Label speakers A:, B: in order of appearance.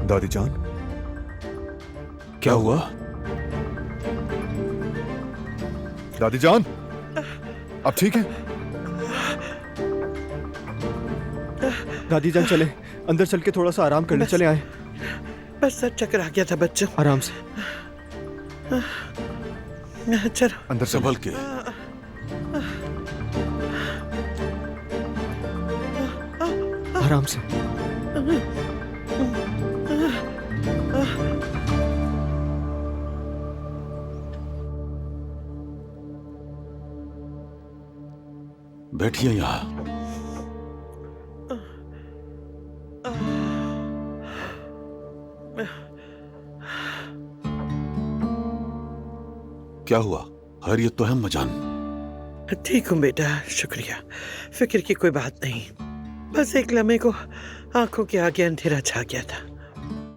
A: दादी जान,
B: क्या हुआ?
A: दादी जान, आप ठीक हैं?
C: दादी जान चले, अंदर चल के थोड़ा सा आराम करने चले आए।
D: बस सर चक्कर आ गया था बच्चों।
C: आराम से।
D: चलो
A: अंदर चलो।
B: संभल के।
C: आराम से।
B: बैठिए यहाँ। क्या हुआ? खैरियत तो है अम्माजान?
D: ठीक हूँ बेटा, शुक्रिया। फिक्र की कोई बात नहीं, बस एक लम्हे को आंखों के आगे अंधेरा छा गया था।